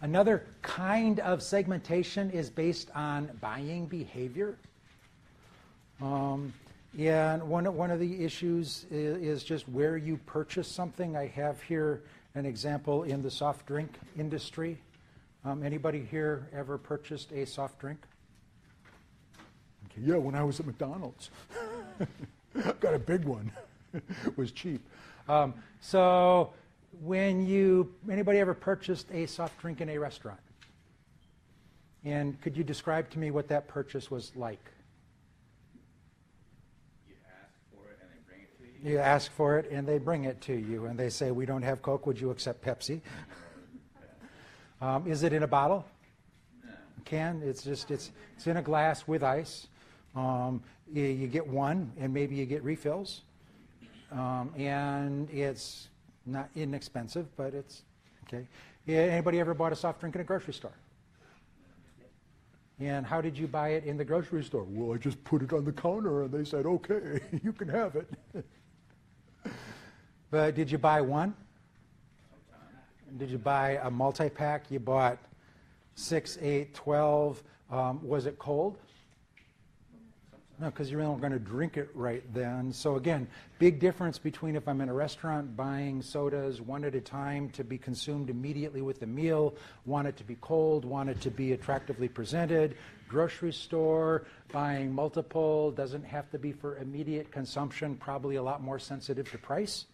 Another kind of segmentation is based on buying behavior. And one of the issues is just where you purchase something. I have here an example in the soft drink industry. Anybody here ever purchased a soft drink? Okay, yeah, when I was at McDonald's. Got a big one. It was cheap. So anybody ever purchased a soft drink in a restaurant? And could you describe to me what that purchase was like? You ask for it and they bring it to you, and they say, we don't have Coke, would you accept Pepsi? Is it in a bottle? No. Can? It's in a glass with ice. You get one, and maybe you get refills. And it's not inexpensive, but it's okay. Anybody ever bought a soft drink in a grocery store? And how did you buy it in the grocery store? Well, I just put it on the counter, and they said, okay, you can have it. But did you buy one? Did you buy a multi-pack? You bought 6, 8, 12. Was it cold? No, because you're not going to drink it right then. So again, big difference between if I'm in a restaurant buying sodas one at a time to be consumed immediately with the meal, want it to be cold, want it to be attractively presented. Grocery store, buying multiple, doesn't have to be for immediate consumption, probably a lot more sensitive to price.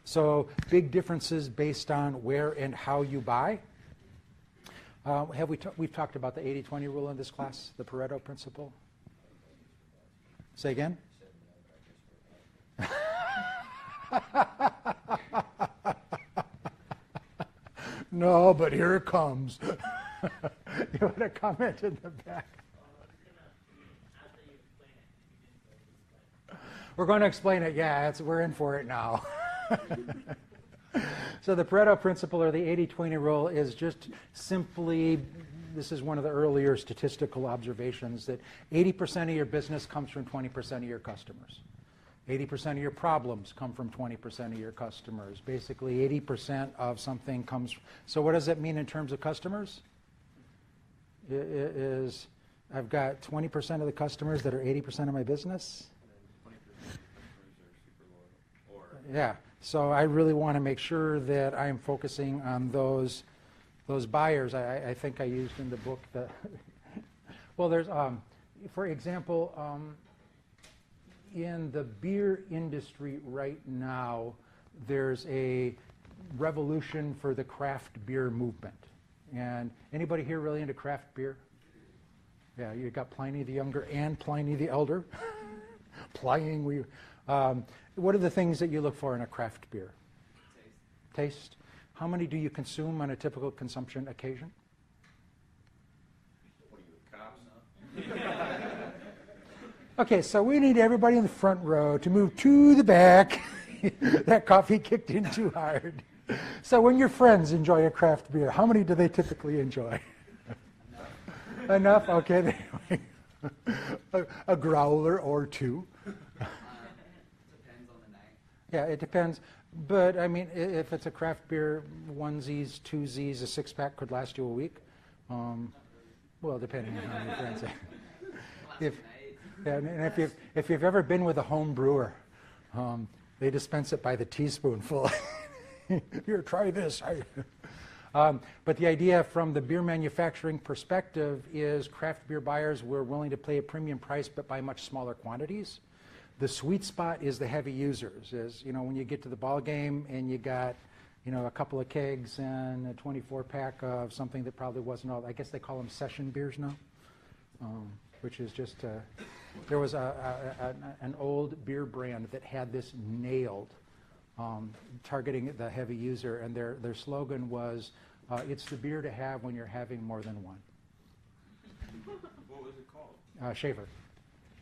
So big differences based on where and how you buy. We've talked about the 80-20 rule in this class, the Pareto principle? Say again? No, but here it comes. You want to comment in the back? We're going to explain it, yeah, we're in for it now. So the Pareto principle, or the 80-20 rule, is just simply, this is one of the earlier statistical observations, that 80% of your business comes from 20% of your customers. 80% of your problems come from 20% of your customers. Basically, 80% of something comes. So what does that mean in terms of customers? I've got 20% of the customers that are 80% of my business. Yeah, so I really want to make sure that I'm focusing on those buyers. I think I used in the book that, well, there's, for example, in the beer industry right now, there's a revolution for the craft beer movement. And anybody here really into craft beer? Yeah, you got Pliny the Younger and Pliny the Elder. Plying, what are the things that you look for in a craft beer? Taste. How many do you consume on a typical consumption occasion? What are you, cops? Okay, so we need everybody in the front row to move to the back. That coffee kicked in too hard. So when your friends enjoy a craft beer, how many do they typically enjoy? Enough? Okay. A growler or two. Depends on the night. Yeah, it depends. But, I mean, if it's a craft beer, onesies, twosies, a six-pack could last you a week. Well, depending on how many friends. If you've ever been with a home brewer, they dispense it by the teaspoonful. Here, try this. But the idea from the beer manufacturing perspective is craft beer buyers were willing to pay a premium price but buy much smaller quantities. The sweet spot is the heavy users. Is, you know, when you get to the ball game and you got, you know, a couple of kegs and a 24-pack of something that probably wasn't all. I guess they call them session beers now, which is just. There was an old beer brand that had this nailed, targeting the heavy user, and their slogan was, "It's the beer to have when you're having more than one." What was it called?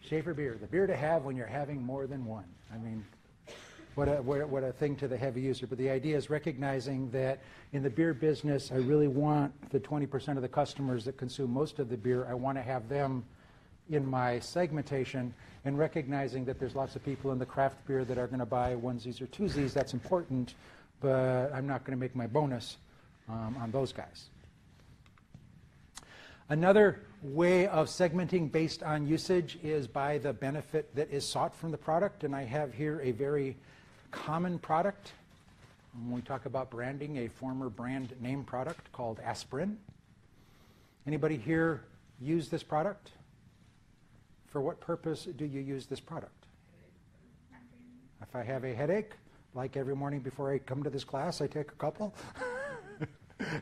Schaefer beer, the beer to have when you're having more than one. I mean, what a thing to the heavy user. But the idea is recognizing that in the beer business, I really want the 20% of the customers that consume most of the beer, I want to have them in my segmentation, and recognizing that there's lots of people in the craft beer that are going to buy onesies or twosies. That's important, but I'm not going to make my bonus on those guys. Another way of segmenting based on usage is by the benefit that is sought from the product, and I have here a very common product. When we talk about branding, a former brand name product called aspirin. Anybody here use this product? For what purpose do you use this product? If I have a headache, like every morning before I come to this class, I take a couple.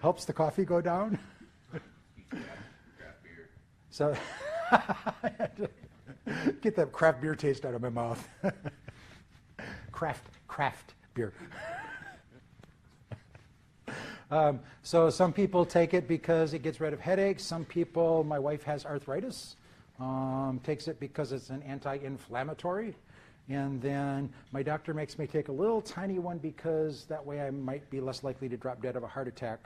Helps the coffee go down. So get that craft beer taste out of my mouth. Craft beer. So some people take it because it gets rid of headaches. Some people, my wife has arthritis, takes it because it's an anti-inflammatory. And then my doctor makes me take a little tiny one because that way I might be less likely to drop dead of a heart attack.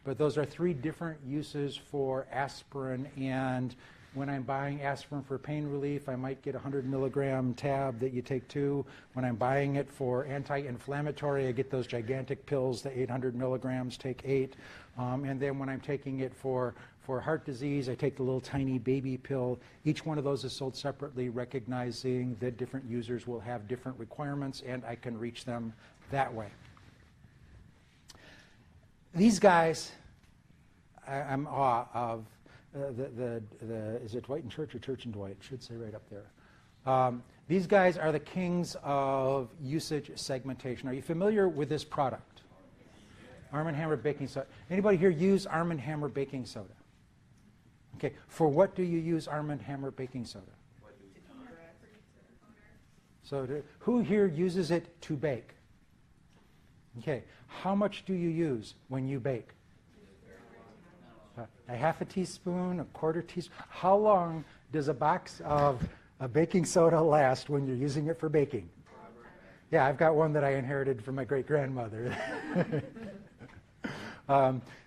But those are 3 different uses for aspirin. And when I'm buying aspirin for pain relief, I might get a 100 milligram tab that you take 2. When I'm buying it for anti-inflammatory, I get those gigantic pills, the 800 milligrams, take 8. And then when I'm taking it for heart disease, I take the little tiny baby pill. Each one of those is sold separately, recognizing that different users will have different requirements, and I can reach them that way. These guys, I'm awe of. Is it Dwight and Church or Church and Dwight? It should say right up there. These guys are the kings of usage segmentation. Are you familiar with this product? Arm & Hammer baking soda. Anybody here use Arm & Hammer baking soda? Okay, for what do you use Arm & Hammer baking soda? So who here uses it to bake? Okay, how much do you use when you bake? A half a teaspoon, a quarter teaspoon. How long does a box of a baking soda last when you're using it for baking? Yeah, I've got one that I inherited from my great-grandmother.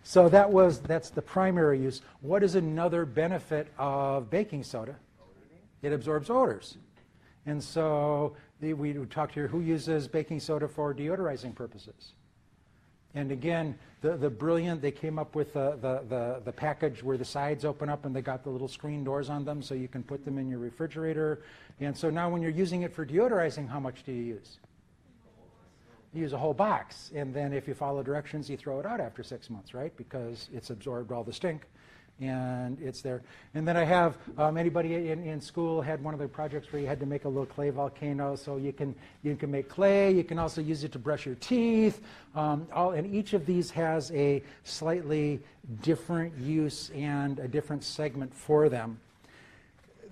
So that's the primary use. What is another benefit of baking soda? It absorbs odors. And so we talked here, who uses baking soda for deodorizing purposes? And again, the brilliant, they came up with the package where the sides open up and they got the little screen doors on them so you can put them in your refrigerator. And so now when you're using it for deodorizing, how much do you use? You use a whole box. And then if you follow directions, you throw it out after 6 months, right? Because it's absorbed all the stink and it's there. And then I have, anybody in school had one of the projects where you had to make a little clay volcano, so you can make clay, you can also use it to brush your teeth, and each of these has a slightly different use and a different segment for them.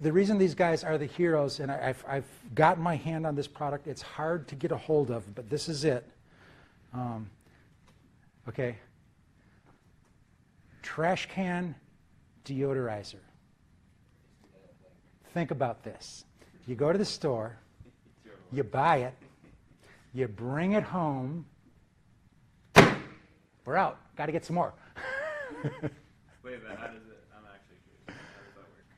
The reason these guys are the heroes, and I've gotten my hand on this product, it's hard to get a hold of, but this is it. Okay. Trash can deodorizer. Think about this. You go to the store, you buy it, you bring it home, we're out. Got to get some more. Wait, but how does it? I'm actually curious.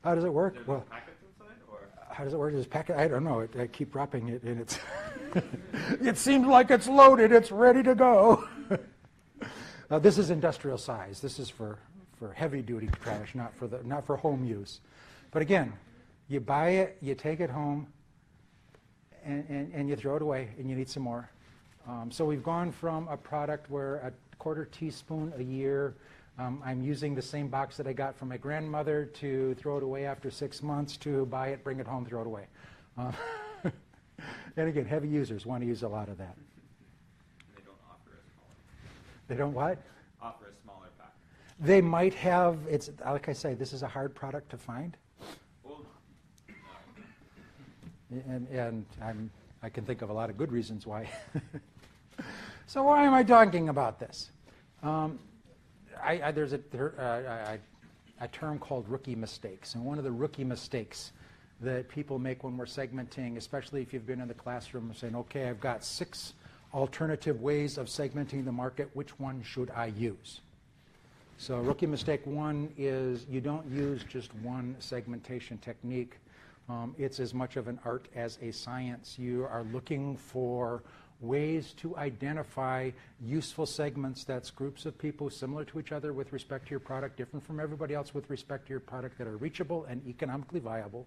How does it work? There's Well, packets inside, or how does it work? Does packet? I don't know. I keep dropping it, and it's. It seems like it's loaded. It's ready to go. This is industrial size. This is for heavy-duty trash, not for home use. But again, you buy it, you take it home, and you throw it away, and you need some more. So we've gone from a product where a quarter teaspoon a year, I'm using the same box that I got from my grandmother to throw it away after 6 months, to buy it, bring it home, throw it away. And again, heavy users want to use a lot of that. they don't offer a smaller? They don't what? Offer a smaller pack. They might have, it's like I say, this is a hard product to find. Well, And I can think of a lot of good reasons why. So why am I talking about this? There's a term called rookie mistakes. And one of the rookie mistakes that people make when we're segmenting, especially if you've been in the classroom saying, okay, I've got 6 alternative ways of segmenting the market, which one should I use? So rookie mistake 1 is you don't use just one segmentation technique. It's as much of an art as a science. You are looking for ways to identify useful segments. That's groups of people similar to each other with respect to your product, different from everybody else with respect to your product, that are reachable and economically viable,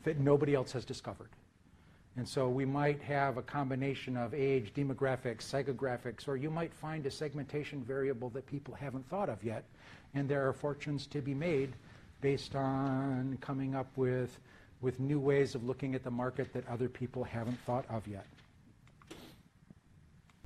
that nobody else has discovered. And so we might have a combination of age, demographics, psychographics, or you might find a segmentation variable that people haven't thought of yet. And there are fortunes to be made based on coming up with new ways of looking at the market that other people haven't thought of yet.